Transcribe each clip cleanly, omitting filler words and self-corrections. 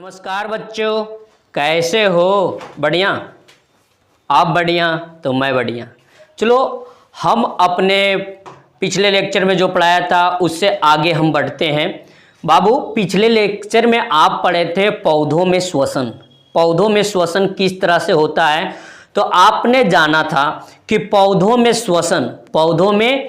नमस्कार बच्चों, कैसे हो? बढ़िया? आप बढ़िया तो मैं बढ़िया। चलो हम अपने पिछले लेक्चर में जो पढ़ाया था उससे आगे हम बढ़ते हैं। बाबू, पिछले लेक्चर में आप पढ़े थे पौधों में श्वसन। पौधों में श्वसन किस तरह से होता है, तो आपने जाना था कि पौधों में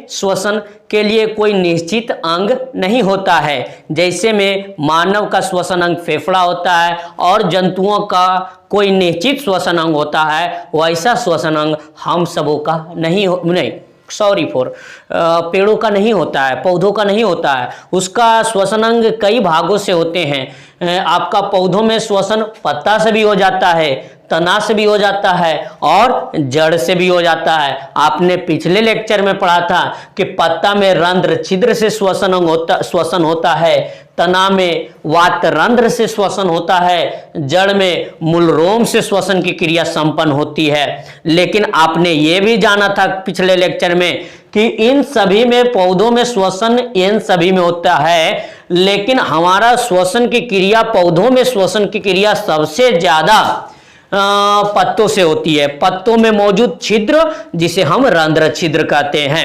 श्वसन के लिए कोई निश्चित अंग नहीं होता है। जैसे में मानव का श्वसन अंग फेफड़ा होता है और जंतुओं का कोई निश्चित श्वसन अंग होता है, वैसा श्वसन अंग हम सबों का पेड़ों का नहीं होता है, पौधों का नहीं होता है। उसका श्वसन अंग कई भागों से होते हैं। आपका पौधों में श्वसन पत्ता से भी हो जाता है, तना से भी हो जाता है और जड़ से भी हो जाता है। आपने पिछले लेक्चर में पढ़ा था कि पत्ता में रंध्र छिद्र से श्वसन होता है, तना में वात रंध्र से श्वसन होता है, जड़ में मूलरोम से श्वसन की क्रिया संपन्न होती है। लेकिन आपने ये भी जाना था पिछले लेक्चर में कि इन सभी में पौधों में श्वसन इन सभी में होता है, लेकिन हमारा श्वसन की क्रिया, पौधों में श्वसन की क्रिया सबसे ज्यादा पत्तों से होती है। पत्तों में मौजूद छिद्र जिसे हम रंध्र छिद्र कहते हैं।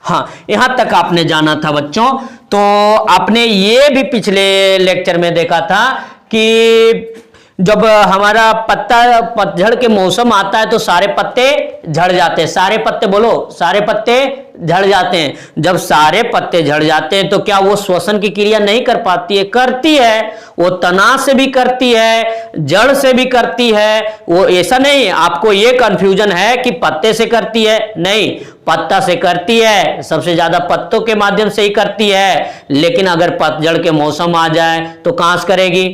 हाँ, यहां तक आपने जाना था बच्चों। तो आपने ये भी पिछले लेक्चर में देखा था कि जब हमारा पतझड़ के मौसम आता है तो सारे पत्ते झड़ जाते हैं। सारे पत्ते बोलो, सारे पत्ते झड़ जाते हैं। जब सारे पत्ते झड़ जाते हैं तो क्या वो श्वसन की क्रिया नहीं कर पाती है? करती है। वो तना से भी करती है, जड़ से भी करती है। वो ऐसा नहीं है, आपको ये कंफ्यूजन है कि पत्ते से करती है, नहीं, पत्ता से करती है, सबसे ज्यादा पत्तों के माध्यम से ही करती है। लेकिन अगर पतझड़ के मौसम आ जाए तो कहां से करेगी?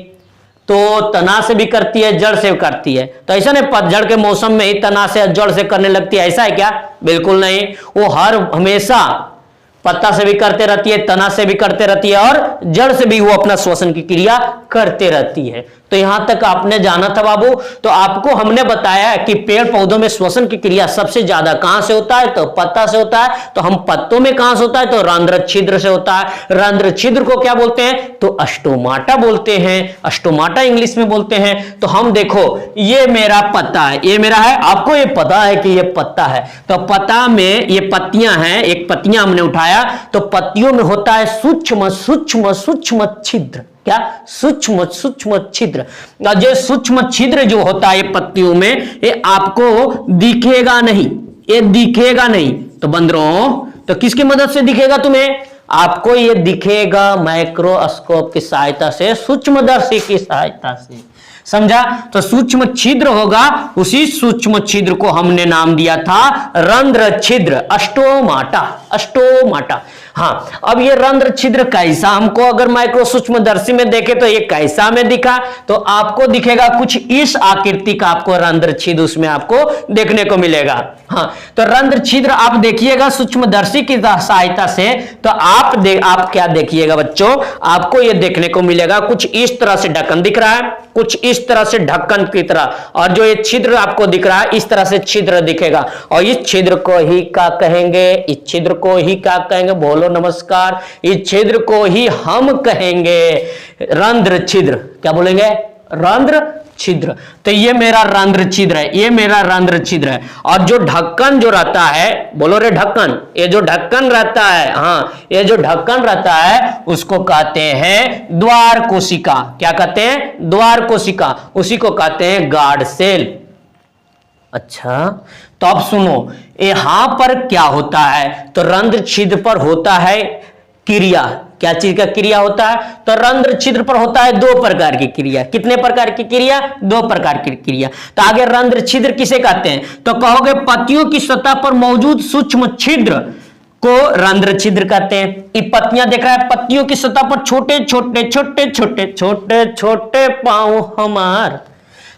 तो तना से भी करती है, जड़ से भी करती है। तो ऐसा नहीं पतझड़ के मौसम में ही तना से जड़ से करने लगती है, ऐसा है क्या? बिल्कुल नहीं। वो हमेशा पत्ता से भी करते रहती है, तना से भी करते रहती है और जड़ से भी वो अपना श्वसन की क्रिया करते रहती है। तो यहां तक आपने जाना था बाबू। तो आपको हमने बताया कि पेड़ पौधों में श्वसन की क्रिया सबसे ज्यादा कहां से होता है? तो पत्ता से होता है। तो हम पत्तों में कहां से होता है? तो रंध्र छिद्र से होता है। रंध्र छिद्र को क्या बोलते हैं? तो स्टोमाटा बोलते हैं। स्टोमाटा इंग्लिश में बोलते हैं। तो हम देखो, ये मेरा पत्ता है, ये मेरा है, आपको ये पता है कि ये पत्ता है। तो पत्ता में ये पत्तियां हैं, एक पत्तियां हमने उठाया तो पत्तियों में होता है सूक्ष्म सूक्ष्म सूक्ष्म छिद्र। क्या? सूक्ष्म सूक्ष्म छिद्र। जो सूक्ष्म छिद्र जो होता है पत्तियों में, ये आपको दिखेगा नहीं, ये दिखेगा नहीं। तो बंदरों, तो किसकी मदद से दिखेगा तुम्हें? आपको ये दिखेगा माइक्रोस्कोप की सहायता से, सूक्ष्मदर्शी की सहायता से। समझा? तो सूक्ष्म छिद्र होगा, उसी सूक्ष्म छिद्र को हमने नाम दिया था रंध्र छिद्र, स्टोमाटा। स्टोमाटा। हाँ, अब ये रंध्र छिद्र कैसा, हमको अगर माइक्रो सूक्ष्मदर्शी में देखे तो ये कैसा में दिखा? तो आपको दिखेगा कुछ इस आकृति का, आपको रंध्र छिद्र उसमें आपको देखने को मिलेगा। हाँ, तो रंध्र छिद्र आप देखिएगा सूक्ष्मदर्शी की सहायता से। तो आप क्या देखिएगा बच्चों? आपको ये देखने को मिलेगा कुछ इस तरह से ढक्कन दिख रहा है, कुछ इस तरह से ढक्कन की तरह, और जो ये छिद्र आपको दिख रहा है इस तरह से छिद्र दिखेगा। और इस छिद्र को ही क्या कहेंगे? इस छिद्र को ही क्या कहेंगे? बोलो नमस्कार। इस छिद्र को ही हम कहेंगे रंध्र छिद्र। क्या बोलेंगे? रंध्र छिद्र। तो ये मेरा रंध्र छिद्र है, ये मेरा रंध्र छिद्र है। और जो ढक्कन जो रहता है, बोलो रे ढक्कन, ये जो ढक्कन रहता है, हाँ, ये जो ढक्कन रहता है उसको कहते हैं द्वार कोशिका। क्या कहते हैं? द्वार कोशिका। उसी को कहते हैं गार्ड सेल। अच्छा, तो अब सुनो, यहां पर क्या होता है? तो रंध्र छिद्र पर होता है क्रिया। क्या चीज का क्रिया होता है? तो रंध्र छिद्र पर होता है दो प्रकार की क्रिया। कितने प्रकार की क्रिया? दो प्रकार की क्रिया। तो आगे रंध्र छिद्र किसे कहते हैं? तो कहोगे पत्तियों की सतह पर मौजूद सूक्ष्म छिद्र को रंध्र छिद्र कहते हैं। ये पत्तियां देख रहा है, पत्तियों की सतह पर छोटे छोटे छोटे छोटे छोटे छोटे पांव हमार।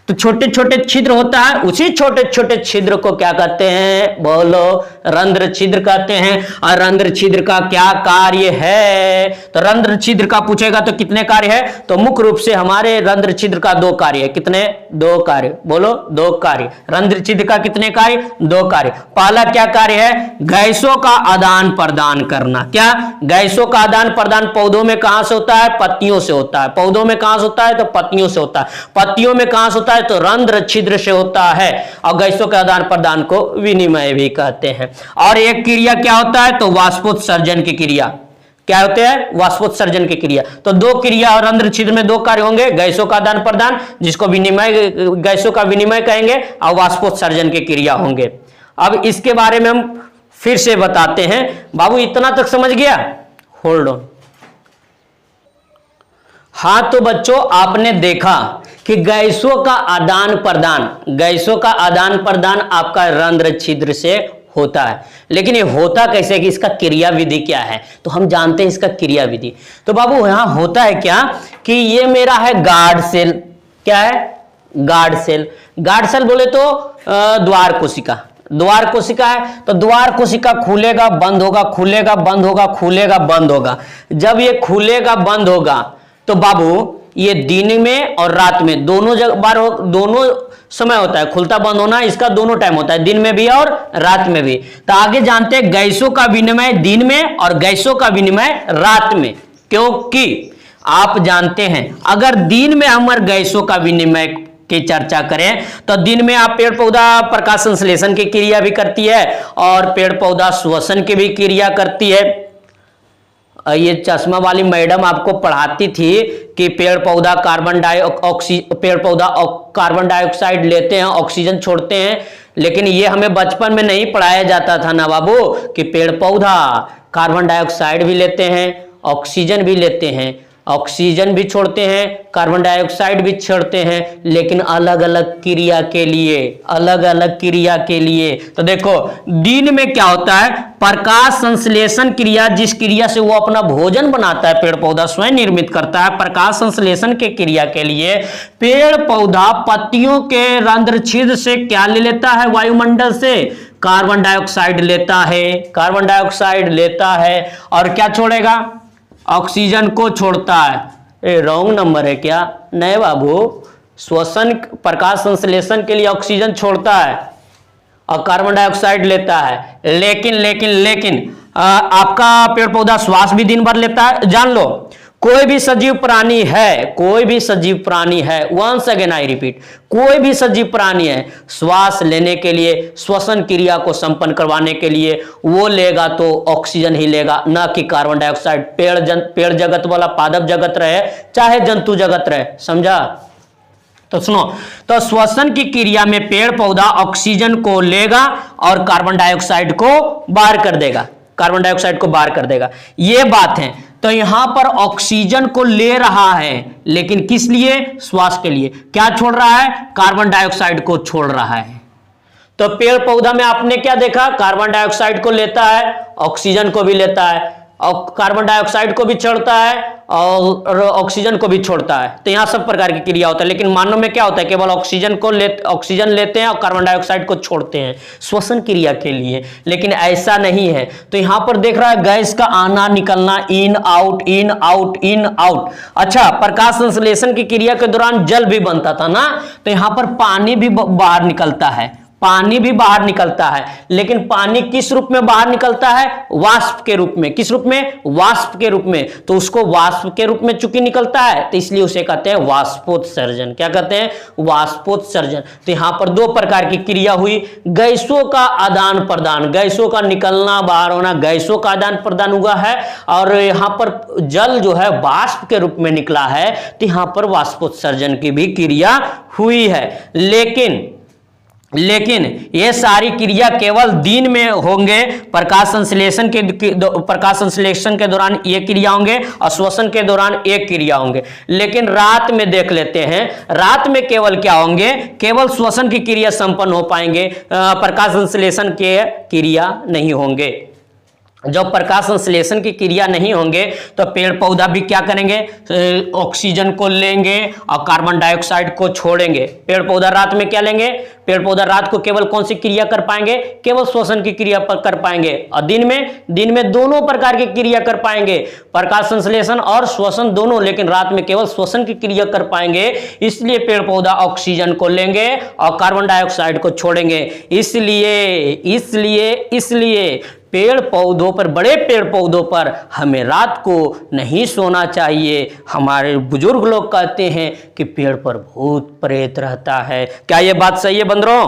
तो छोटे छोटे छिद्र होता है, उसी छोटे छोटे छिद्र को क्या कहते हैं, बोलो, रंध्र छिद्र कहते हैं। और रंध्र छिद्र का क्या कार्य है, तो रंध्र छिद्र का पूछेगा तो कितने कार्य है, तो मुख्य रूप से हमारे रंध्र छिद्र का 2 कार्य है। कितने, 2 कार्य, बोलो 2 कार्य। रंध्र छिद्र का कितने कार्य, 2 कार्य। पहला क्या कार्य है, गैसों का आदान प्रदान करना। क्या, गैसों का आदान प्रदान पौधों में कहां से होता है, पत्तियों से होता है। पौधों में कहां से होता है, तो पत्तियों से होता है। पत्तियों में कहां से होता है, तो रंध्र छिद्र से होता है। और गैसों के आदान प्रदान को विनिमय भी कहते हैं। और एक क्रिया क्या होता है, तो वाष्पोत्सर्जन की क्रिया। क्या होते हैं, वाष्पोत्सर्जन की क्रिया। तो 2 क्रिया और रंध्र छिद्र में 2 कार्य होंगे, गैसों का आदान प्रदान, जिसको विनिमय, गैसों का विनिमय कहेंगे, और वाष्पोत्सर्जन की क्रिया होंगे। अब इसके बारे में हम फिर से बताते हैं। बाबू इतना तक समझ गया, होल्ड ऑन। हाँ, तो बच्चों आपने देखा कि गैसों का आदान प्रदान, गैसों का आदान प्रदान आपका रंध्र छिद्र से होता है। लेकिन ये होता कैसे, कि इसका क्रिया विधि क्या है, तो हम जानते हैं इसका क्रिया विधि। तो बाबू यहां होता है क्या, कि ये मेरा है गार्ड सेल। क्या है, गार्ड सेल। गार्ड सेल बोले तो द्वार कोशिका, द्वार कोशिका है। तो द्वार कोशिका खुलेगा बंद होगा, खुलेगा बंद होगा, खुलेगा बंद होगा। जब ये खुलेगा बंद होगा तो बाबू ये दिन में और रात में दोनों बार दोनों समय होता है, खुलता बंद होना इसका दोनों टाइम होता है, दिन में भी और रात में भी। तो आगे जानते हैं गैसों का विनिमय दिन में और गैसों का विनिमय रात में। क्योंकि आप जानते हैं अगर दिन में हमारे गैसों का विनिमय की चर्चा करें तो दिन में आप पेड़ पौधा प्रकाश संश्लेषण की क्रिया भी करती है और पेड़ पौधा श्वसन की भी क्रिया करती है। ये चश्मा वाली मैडम आपको पढ़ाती थी कि पेड़ पौधा कार्बन डाइऑक्साइड लेते हैं, ऑक्सीजन छोड़ते हैं। लेकिन ये हमें बचपन में नहीं पढ़ाया जाता था ना बाबू, कि पेड़ पौधा कार्बन डाइऑक्साइड भी लेते हैं, ऑक्सीजन भी लेते हैं, ऑक्सीजन भी छोड़ते हैं, कार्बन डाइऑक्साइड भी छोड़ते हैं, लेकिन अलग अलग क्रिया के लिए, अलग अलग क्रिया के लिए। तो देखो दिन में क्या होता है, प्रकाश संश्लेषण क्रिया, जिस क्रिया से वो अपना भोजन बनाता है, पेड़ पौधा स्वयं निर्मित करता है। प्रकाश संश्लेषण के क्रिया के लिए पेड़ पौधा पत्तियों के रंध्र छिद्र से क्या ले लेता है, वायुमंडल से कार्बन डाइऑक्साइड लेता है, कार्बन डाइऑक्साइड लेता है और क्या छोड़ेगा, ऑक्सीजन को छोड़ता है। रॉन्ग नंबर है क्या, नहीं बाबू, श्वसन प्रकाश संश्लेषण के लिए ऑक्सीजन छोड़ता है और कार्बन डाइऑक्साइड लेता है। लेकिन आपका पेड़ पौधा श्वास भी दिन भर लेता है। जान लो, कोई भी सजीव प्राणी है, कोई भी सजीव प्राणी है, वंस अगेन आई रिपीट, कोई भी सजीव प्राणी है, श्वास लेने के लिए, श्वसन क्रिया को संपन्न करवाने के लिए वो लेगा तो ऑक्सीजन ही लेगा, ना कि कार्बन डाइऑक्साइड। पेड़ जगत वाला पादप जगत रहे चाहे जंतु जगत रहे, समझा। तो सुनो, तो श्वसन की क्रिया में पेड़ पौधा ऑक्सीजन को लेगा और कार्बन डाइऑक्साइड को बाहर कर देगा, कार्बन डाइऑक्साइड को बाहर कर देगा, ये बात है। तो यहां पर ऑक्सीजन को ले रहा है, लेकिन किस लिए, श्वास के लिए। क्या छोड़ रहा है, कार्बन डाइऑक्साइड को छोड़ रहा है। तो पेड़ पौधा में आपने क्या देखा, कार्बन डाइऑक्साइड को लेता है, ऑक्सीजन को भी लेता है, और कार्बन डाइऑक्साइड को भी छोड़ता है और ऑक्सीजन को भी छोड़ता है। तो यहां सब प्रकार की क्रिया होता है। लेकिन मानव में क्या होता है, केवल ऑक्सीजन लेते हैं और कार्बन डाइऑक्साइड को छोड़ते हैं श्वसन क्रिया के लिए। लेकिन ऐसा नहीं है। तो यहां पर देख रहा है गैस का आना निकलना, in out in out in out. अच्छा, प्रकाश संश्लेषण की क्रिया के दौरान जल भी बनता था ना, तो यहां पर पानी भी बाहर निकलता है, पानी भी बाहर निकलता है। लेकिन पानी किस रूप में बाहर निकलता है, वाष्प के रूप में। किस रूप में, वाष्प के रूप में। तो उसको वाष्प के रूप में चूंकि निकलता है तो इसलिए उसे कहते हैं वाष्पोत्सर्जन। क्या कहते हैं, वाष्पोत्सर्जन। तो यहां पर 2 प्रकार की क्रिया हुई, गैसों का आदान प्रदान, गैसों का निकलना बाहर होना, गैसों का आदान प्रदान हुआ है। और यहां पर जल जो है वाष्प के रूप में निकला है, तो यहां पर वाष्पोत्सर्जन की भी क्रिया हुई है। लेकिन ये सारी क्रिया केवल दिन में होंगे। प्रकाश संश्लेषण के दौरान ये क्रिया होंगे और श्वसन के दौरान एक क्रिया होंगे। लेकिन रात में देख लेते हैं, रात में केवल क्या होंगे, केवल श्वसन की क्रिया संपन्न हो पाएंगे, प्रकाश संश्लेषण के क्रिया नहीं होंगे। जब प्रकाश संश्लेषण की क्रिया नहीं होंगे तो पेड़ पौधा भी क्या करेंगे, ऑक्सीजन को लेंगे और कार्बन डाइऑक्साइड को छोड़ेंगे। पेड़ पौधा रात में क्या लेंगे, पेड़ पौधा रात को केवल कौन सी क्रिया कर पाएंगे, केवल श्वसन की क्रिया पर कर पाएंगे, और दिन में दोनों प्रकार की क्रिया कर पाएंगे, प्रकाश संश्लेषण और श्वसन दोनों, लेकिन रात में केवल श्वसन की क्रिया कर पाएंगे। इसलिए पेड़ पौधा ऑक्सीजन को लेंगे और कार्बन डाइऑक्साइड को छोड़ेंगे। इसलिए पेड़ पौधों पर, बड़े पेड़ पौधों पर हमें रात को नहीं सोना चाहिए। हमारे बुजुर्ग लोग कहते हैं कि पेड़ पर भूत प्रेत रहता है। क्या यह बात सही है बंदरों?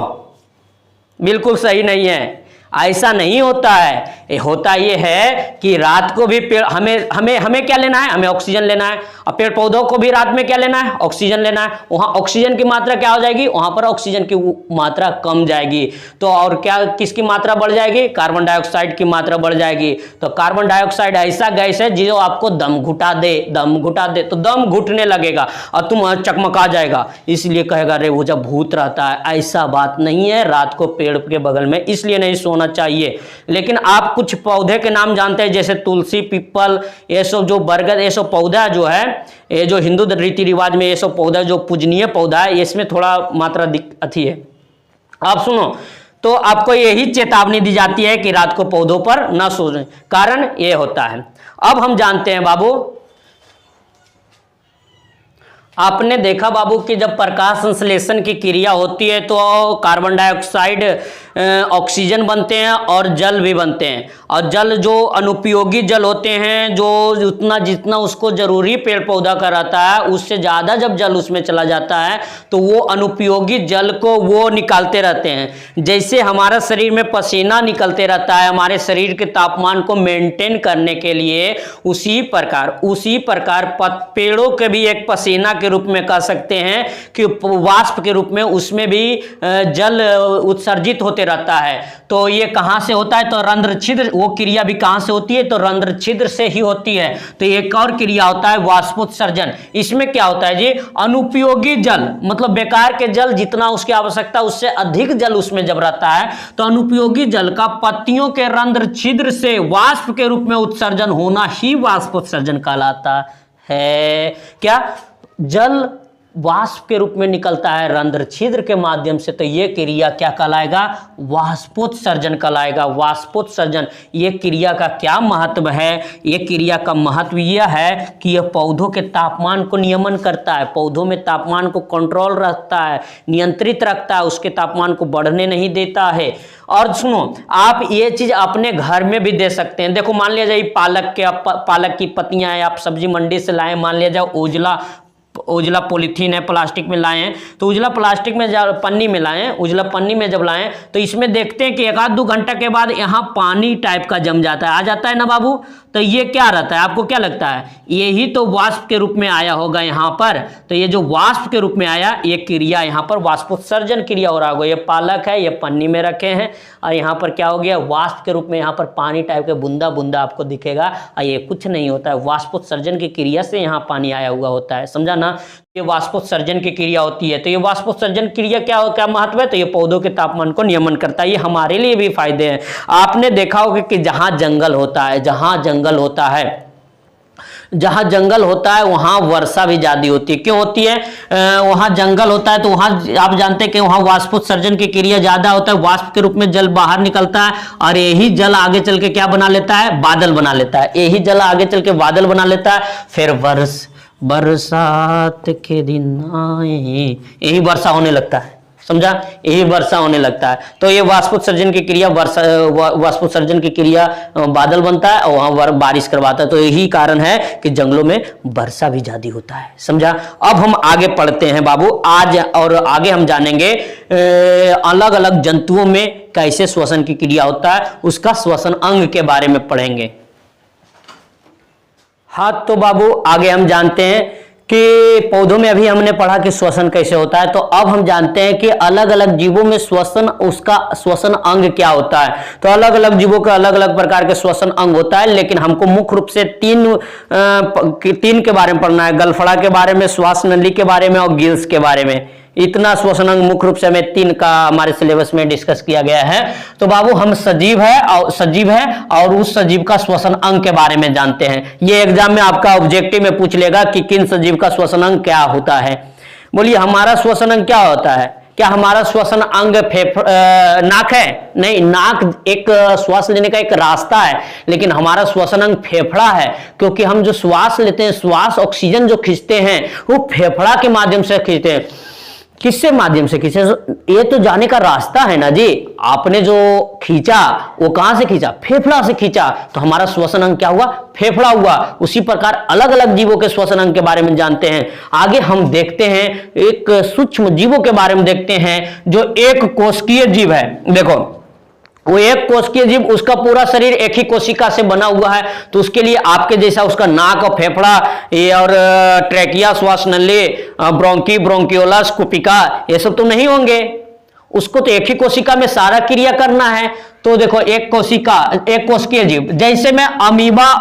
बिल्कुल सही नहीं है, ऐसा नहीं होता है। होता यह है कि रात को भी पेड़ हमें क्या लेना है, हमें ऑक्सीजन लेना है, और पेड़ पौधों को भी रात में क्या लेना है, ऑक्सीजन लेना है। वहां ऑक्सीजन की मात्रा क्या हो जाएगी, वहां पर ऑक्सीजन की मात्रा कम जाएगी, तो और क्या, किसकी मात्रा बढ़ जाएगी, कार्बन डाइऑक्साइड की मात्रा बढ़ जाएगी। तो कार्बन डाइऑक्साइड ऐसा गैस है जो आपको दम घुटा दे तो दम घुटने लगेगा और तुम चकमका जाएगा, इसलिए कहेगा रे वो जब भूत रहता है। ऐसा बात नहीं है, रात को पेड़ के बगल में इसलिए नहीं सोना चाहिए। लेकिन आप कुछ पौधे के नाम जानते हैं, जैसे तुलसी, पीपल, ये सब जो बरगद, ये सब पौधा जो है, ये जो हिंदू रीति रिवाज में ये सब पौधा जो पूजनीय पौधा है, इसमें थोड़ा मात्रा अथी है। आप सुनो, तो आपको यही चेतावनी दी जाती है कि रात को पौधों पर न सोएं, कारण ये होता है। अब हम जानते हैं बाबू, आपने देखा बाबू कि जब प्रकाश संश्लेषण की क्रिया होती है तो कार्बन डाइऑक्साइड, ऑक्सीजन बनते हैं और जल भी बनते हैं। और जल जो अनुपयोगी जल होते हैं, जो जितना उसको जरूरी पेड़ पौधा का रहता है, उससे ज़्यादा जब जल उसमें चला जाता है तो वो अनुपयोगी जल को वो निकालते रहते हैं। जैसे हमारा शरीर में पसीना निकलते रहता है हमारे शरीर के तापमान को मेंटेन करने के लिए, उसी प्रकार पेड़ों के भी एक पसीना के रूप में कह सकते हैं कि वाष्प के रूप में उसमें भी जल उत्सर्जित होते रहता है। तो ये कहां से होता है, तो रंध्र छिद्र, वो क्रिया भी कहां से होती है, तो रंध्र छिद्र से ही होती है। तो एक और क्रिया होता है वाष्पोत्सर्जन। इसमें क्या होता है जी, अनुपयोगी जल, मतलब बेकार के जल, जितना उसकी आवश्यकता उससे अधिक जल उसमें जब रहता है तो अनुपयोगी जल का पत्तियों के रंध्र छिद्र से वाष्प के रूप में उत्सर्जन होना ही वाष्पोत्सर्जन कहलाता है। क्या, जल वाष्प के रूप में निकलता है रंध्र छिद्र के माध्यम से, तो यह क्रिया क्या कहलाएगा, वाष्पोत्सर्जन कहलाएगा। वाष्पोत्सर्जन, ये क्रिया का क्या महत्व है, ये क्रिया का महत्व यह है कि यह पौधों के तापमान को नियमन करता है, पौधों में तापमान को कंट्रोल रखता है, नियंत्रित रखता है, उसके तापमान को बढ़ने नहीं देता है। और सुनो, आप ये चीज अपने घर में भी दे सकते हैं। देखो, मान लिया जाए पालक की पत्तियां हैं, आप सब्जी मंडी से लाए, मान लिया जाए उजला पॉलीथीन है, प्लास्टिक में लाए हैं, तो उजला प्लास्टिक में पन्नी में लाए हैं, उजला पन्नी में जब लाएं तो इसमें देखते हैं कि 1-2 घंटा के बाद यहाँ पानी टाइप का जम जाता है, आ जाता है ना बाबू। तो ये क्या रहता है, आपको क्या लगता है, यही तो वाष्प के रूप में आया होगा यहाँ पर। तो ये जो वाष्प के रूप में आया, ये क्रिया यहाँ पर वाष्पोत्सर्जन क्रिया हो रहा होगा। ये पालक है, ये पन्नी में रखे हैं, और यहाँ पर क्या हो गया, वाष्प के रूप में यहाँ पर पानी टाइप के बूंदा बूंदा आपको दिखेगा, और ये कुछ नहीं होता है, वाष्पोत्सर्जन की क्रिया से यहाँ पानी आया हुआ होता है, समझा ना। ये वाष्पोत्सर्जन की क्रिया होती है। तो ये वाष्पोत्सर्जन क्रिया क्या महत्व है, तो ये पौधों के तापमान को नियमन करता है, ये हमारे लिए भी फायदे हैं। आपने देखा होगा कि जहां जंगल होता है वहां वर्षा भी ज्यादा होती है। क्यों होती है, वहां जंगल होता है तो वहां आप जानते हैं कि वहां वाष्पोत्सर्जन की क्रिया ज्यादा होता है, वाष्प के रूप में जल बाहर निकलता है, और यही जल आगे चल के क्या बना लेता है, बादल बना लेता है। यही जल आगे चल के बादल बना लेता है, फिर बरसात के दिन आए, यही वर्षा होने लगता है, समझा, यही वर्षा होने लगता है। तो ये वाष्पोत्सर्जन की क्रिया, वाष्पोत्सर्जन की क्रिया बादल बनता है और वहां बारिश करवाता है। तो यही कारण है कि जंगलों में वर्षा भी ज्यादा होता है, समझा। अब हम आगे पढ़ते हैं बाबू, आगे हम जानेंगे अलग अलग जंतुओं में कैसे श्वसन की क्रिया होता है, उसका श्वसन अंग के बारे में पढ़ेंगे। हाँ, तो बाबू आगे हम जानते हैं कि पौधों में अभी हमने पढ़ा कि श्वसन कैसे होता है, तो अब हम जानते हैं कि अलग अलग जीवों में उसका श्वसन अंग क्या होता है। तो अलग अलग जीवों का अलग अलग प्रकार के श्वसन अंग होता है, लेकिन हमको मुख्य रूप से तीन के बारे में पढ़ना है, गलफड़ा के बारे में, श्वास नली के बारे में और गिल्स के बारे में। इतना श्वसन अंग मुख्य रूप से हमें 3 का हमारे सिलेबस में डिस्कस किया गया है। तो बाबू हम सजीव है और उस सजीव का श्वसन अंग के बारे में जानते हैं। ये एग्जाम में आपका ऑब्जेक्टिव में पूछ लेगा कि किन सजीव का श्वसन अंग क्या होता है। बोलिए हमारा श्वसन अंग क्या होता है? क्या हमारा श्वसन अंग नाक है? नहीं, नाक एक श्वास लेने का एक रास्ता है, लेकिन हमारा श्वसन अंग फेफड़ा है, क्योंकि हम जो श्वास लेते हैं, श्वास ऑक्सीजन जो खींचते हैं वो फेफड़ा के माध्यम से खींचते हैं। किससे माध्यम से खींचे? ये तो जाने का रास्ता है ना जी। आपने जो खींचा वो कहां से खींचा? फेफड़ा से खींचा, तो हमारा श्वसन अंग क्या हुआ? फेफड़ा हुआ। उसी प्रकार अलग अलग जीवों के श्वसन अंग के बारे में जानते हैं। आगे हम देखते हैं एक सूक्ष्म जीवों के बारे में देखते हैं जो एक कोशिकीय जीव है। देखो वो एक कोशिकीय जीव, उसका पूरा शरीर एक ही कोशिका से बना हुआ है, तो उसके लिए आपके जैसा उसका नाक और फेफड़ा ये और ट्रैकिया, श्वास नली, ब्रोंकी, ब्रोंकियोलस, कुपिका, ये सब तो नहीं होंगे। उसको तो एक ही कोशिका में सारा क्रिया करना है। तो देखो एक कोशिकीय जीव, जैसे में अमीबा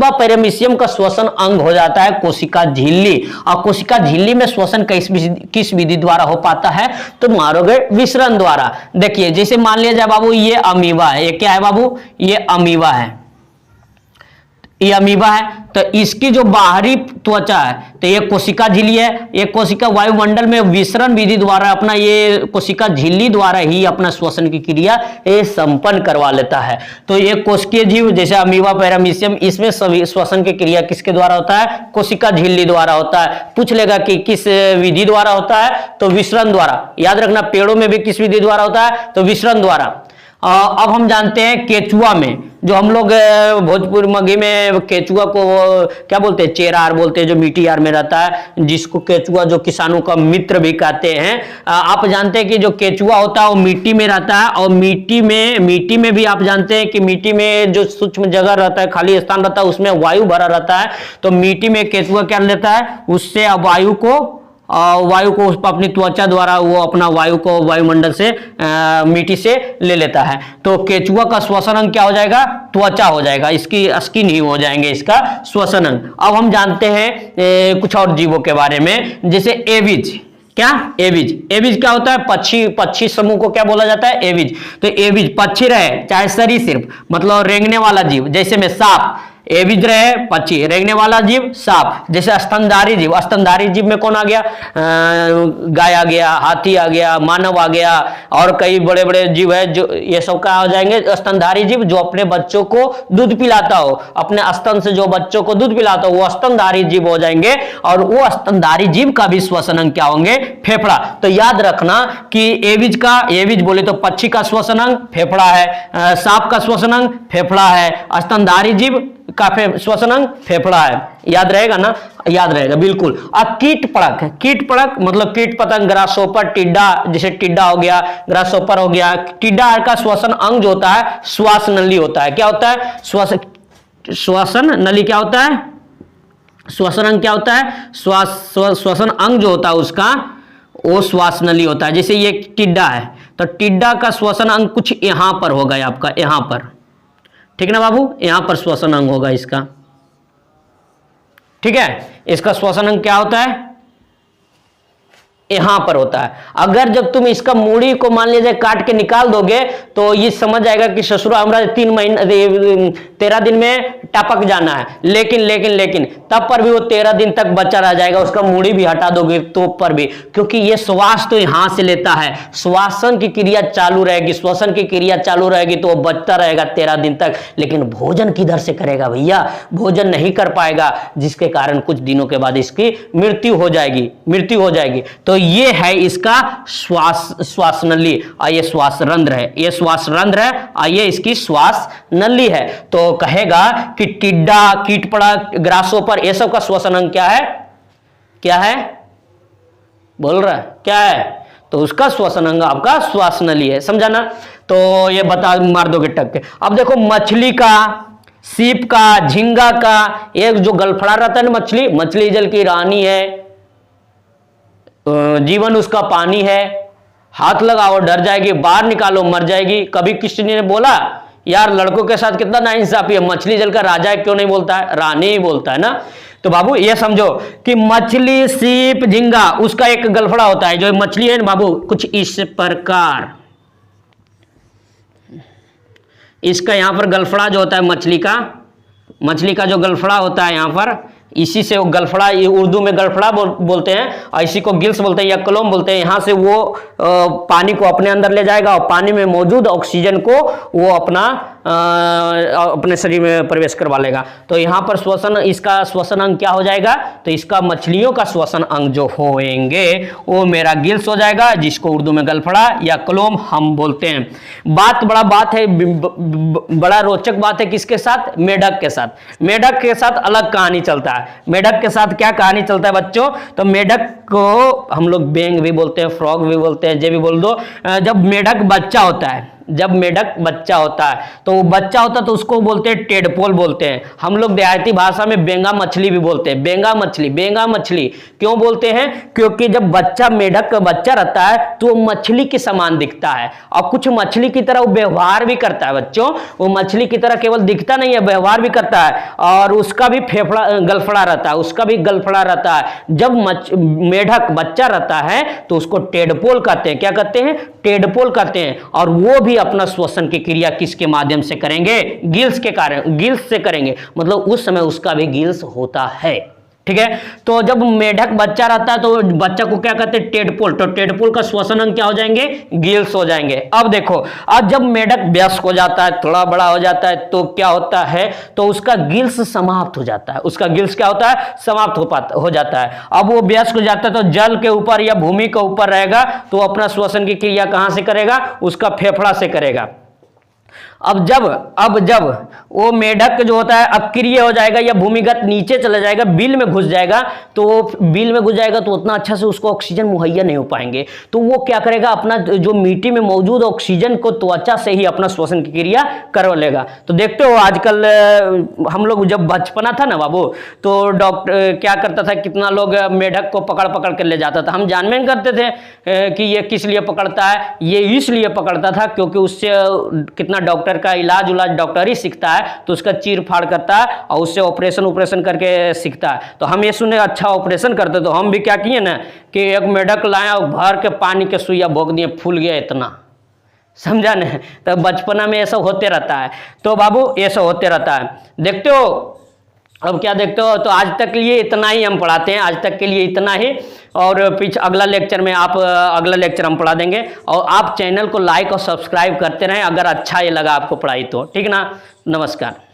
पैरामीशियम का श्वसन अंग हो जाता है कोशिका झिल्ली। और कोशिका झिल्ली में श्वसन किस विधि द्वारा हो पाता है? तो मारोगे विसरण द्वारा। देखिए जैसे मान लिया जाए बाबू ये अमीबा है, ये क्या है बाबू? ये अमीबा है, ये अमीबा है। तो इसकी जो बाहरी त्वचा है तो ये कोशिका झिल्ली है। ये कोशिका वायुमंडल में विसरण विधि द्वारा अपना, ये कोशिका झिल्ली द्वारा ही अपना श्वसन की क्रिया ये संपन्न करवा लेता है। तो ये कोशिकीय जीव जैसे अमीबा पैरामीशियम, इसमें सभी श्वसन की क्रिया किसके द्वारा होता है? कोशिका झिल्ली द्वारा होता है। पूछ लेगा कि किस विधि द्वारा होता है? तो विसरण द्वारा। याद रखना पेड़ों में भी किस विधि द्वारा होता है? तो विसरण द्वारा। अब हम जानते हैं केचुआ में, जो हम लोग भोजपुर मगही में केचुआ को क्या बोलते हैं? चेरार बोलते हैं, जो मिट्टी यार में रहता है, जिसको केचुआ जो किसानों का मित्र भी कहते हैं। आप जानते हैं कि जो केचुआ होता है वो मिट्टी में रहता है, और मिट्टी में भी आप जानते हैं कि मिट्टी में जो सूक्ष्म जगह रहता है, खाली स्थान रहता है, उसमें वायु भरा रहता है। तो मिट्टी में केचुआ क्या लेता है? उससे वायु को अपनी त्वचा द्वारा वो अपना वायु को वायुमंडल से मिट्टी से ले लेता है। तो केचुआ का श्वसन अंग क्या हो जाएगा? त्वचा हो जाएगा, इसकी स्किन ही हो जाएंगे इसका श्वसन अंग। अब हम जानते हैं कुछ और जीवों के बारे में, जैसे एविज। क्या? एविज क्या होता है? पक्षी समूह को क्या बोला जाता है? एविज। तो एविज पक्षी रहे चाहे सरीसृप, मतलब रेंगने वाला जीव, जैसे में सांप, एविज रहे पक्षी, रेंगने वाला जीव सांप। जैसे स्तनधारी जीव में कौन आ गया? गाय आ गया, हाथी आ गया, मानव आ गया, और कई बड़े बड़े जीव है जो ये सब क्या हो जाएंगे? स्तनधारी जीव, जो अपने बच्चों को दूध पिलाता हो, अपने स्तन से जो बच्चों को दूध पिलाता हो वो स्तनधारी जीव हो जाएंगे। और वो स्तनधारी जीव का भी श्वसन अंग क्या होंगे? फेफड़ा। तो याद रखना कि एविज बोले तो पक्षी का श्वसन अंग फेफड़ा है, सांप का श्वसन अंग फेफड़ा है, स्तनधारी जीव का श्वसन अंग फेफड़ा है। याद रहेगा ना? याद रहेगा बिल्कुल। अब कीट पड़क मतलब कीट पतंग, ग्रासोपर, टिड्डा, जैसे टिड्डा हो गया, ग्रासोपर हो गया। टिड्डा का श्वसन अंग जो होता है श्वास नली होता है। क्या होता है? श्वसन नली क्या होता है? श्वसन अंग क्या होता है? श्वसन अंग जो होता है उसका वो श्वास नली होता है। जैसे ये टिड्डा है तो टिड्डा का श्वसन अंग कुछ यहां पर होगा, आपका यहां पर, ठीक ना बाबू? यहां पर श्वसन अंग होगा इसका, ठीक है? इसका श्वसन अंग क्या होता है? यहां पर होता है। अगर जब तुम इसका मूड़ी को मान लीजिए काट के निकाल दोगे तो ये समझ जाएगा कि ससुरा हमारा 13 दिन में टपक जाना है, लेकिन तब पर भी वो 13 दिन तक बच्चा रह जाएगा। उसका मूड़ी भी हटा दोगे तो पर भी, क्योंकि ये श्वास तो यहां से लेता है, श्वासन की क्रिया चालू रहेगी, श्वसन की क्रिया चालू रहेगी, तो वो बचता रहेगा 13 दिन तक। लेकिन भोजन किधर से करेगा भैया? भोजन नहीं कर पाएगा, जिसके कारण कुछ दिनों के बाद इसकी मृत्यु हो जाएगी। तो ये है इसका श्वास नली, और ये श्वास रंध्र है, ये श्वास रंध्र है, और ये इसकी श्वास नली है। तो कहेगा कि टिड्डा, कीटपड़ा, ग्रासोपर, ये सब का श्वसन अंग क्या है? बोल रहा है क्या है? तो उसका श्वसन अंग आपका श्वास नली है। समझा ना? तो ये बता मार दोगे टक के। अब देखो मछली का, सीप का, झींगा का, एक जो गलफड़ा रहता है ना, मछली जल की रानी है, जीवन उसका पानी है, हाथ लगाओ डर जाएगी, बाहर निकालो मर जाएगी। कभी किसी ने बोला यार लड़कों के साथ कितना नाइंसाफी है, मछली जल का राजा क्यों नहीं बोलता है? रानी ही बोलता है ना। तो बाबू ये समझो कि मछली, सीप, झींगा, उसका एक गलफड़ा होता है। जो मछली है ना बाबू, कुछ इस प्रकार, इसका यहां पर गलफड़ा जो होता है मछली का जो गलफड़ा होता है यहां पर, इसी से वो गलफड़ा, ये उर्दू में गलफड़ा बोलते हैं और इसी को गिल्स बोलते हैं या कलोम बोलते हैं। यहाँ से वो पानी को अपने अंदर ले जाएगा और पानी में मौजूद ऑक्सीजन को वो अपने शरीर में प्रवेश करवा लेगा। तो यहाँ पर श्वसन, इसका श्वसन अंग क्या हो जाएगा, तो इसका मछलियों का श्वसन अंग जो होंगे वो मेरा गिल्स हो जाएगा, जिसको उर्दू में गलफड़ा या कलोम हम बोलते हैं। बड़ा रोचक बात है किसके साथ, मेढक के साथ। मेढक के साथ अलग कहानी चलता है। मेढक के साथ क्या कहानी चलता है बच्चों, तो मेढक को हम लोग बेंग भी बोलते हैं, फ्रॉग भी बोलते हैं, जे भी बोल दो। जब मेढक बच्चा होता है, तो वो बच्चा होता है तो उसको बोलते हैं टेडपोल बोलते हैं। हम लोग देहाती भाषा में बेंगा मछली भी बोलते हैं। बेंगा मछली क्यों बोलते हैं, क्योंकि जब बच्चा, मेढक का बच्चा रहता है तो वो मछली के समान दिखता है और कुछ मछली की तरह वो व्यवहार भी करता है बच्चों। वो मछली की तरह केवल दिखता नहीं है, व्यवहार भी करता है और उसका भी गलफड़ा रहता है। जब मेढक बच्चा रहता है तो उसको टेडपोल कहते हैं। क्या कहते हैं, टेडपोल कहते हैं। और वो भी अपना श्वसन की क्रिया किसके माध्यम से करेंगे, गिल्स से करेंगे। मतलब उस समय उसका भी गिल्स होता है। ठीक है, तो जब मेढक बच्चा रहता है तो बच्चा को क्या कहते हैं, टेडपोल। तो टेडपोल का श्वसन अंग क्या हो जाएंगे, गिल्स हो जाएंगे। अब देखो, अब जब मेढक वयस्क हो जाता है, थोड़ा बड़ा हो जाता है, तो क्या होता है, तो उसका गिल्स समाप्त हो जाता है। उसका गिल्स क्या होता है, समाप्त हो जाता है। अब वो वयस्क हो जाता है तो जल के ऊपर या भूमि के ऊपर रहेगा, तो अपना श्वसन की क्रिया कहां से करेगा, उसका फेफड़ा से करेगा। अब जब वो मेढक जो होता है अक्रिय हो जाएगा या भूमिगत नीचे चला जाएगा, बिल में घुस जाएगा, तो उतना अच्छा से उसको ऑक्सीजन मुहैया नहीं हो पाएंगे। तो वो क्या करेगा, अपना जो मिट्टी में मौजूद ऑक्सीजन को त्वचा से ही अपना श्वसन की क्रिया करवा लेगा। तो देखते हो आजकल हम लोग जब बचपना था ना बाबू, तो डॉक्टर क्या करता था, कितना लोग मेढक को पकड़ कर ले जाता था। हम जानबे नहीं करते थे कि ये किस लिए पकड़ता है। ये इसलिए पकड़ता था क्योंकि उससे कितना डॉक्टर का इलाज डॉक्टर ही सीखता है, तो उसका चीर फाड़ करता है और उससे ऑपरेशन करके सीखता है। तो हम ये सुने अच्छा ऑपरेशन करते, तो हम भी क्या किए ना कि एक मेढक लाए और भर के पानी के सुइया भोग दिए, फूल गया इतना, समझा नहीं। तो बचपना में ऐसा होते रहता है। तो बाबू ऐसा होते रहता है। देखते हो, अब क्या देखते हो, तो आज तक के लिए इतना ही हम पढ़ाते हैं, आज तक के लिए इतना ही। और अगला लेक्चर में अगला लेक्चर हम पढ़ा देंगे। और आप चैनल को लाइक और सब्सक्राइब करते रहें अगर अच्छा ये लगा आपको पढ़ाई तो, ठीक ना। नमस्कार।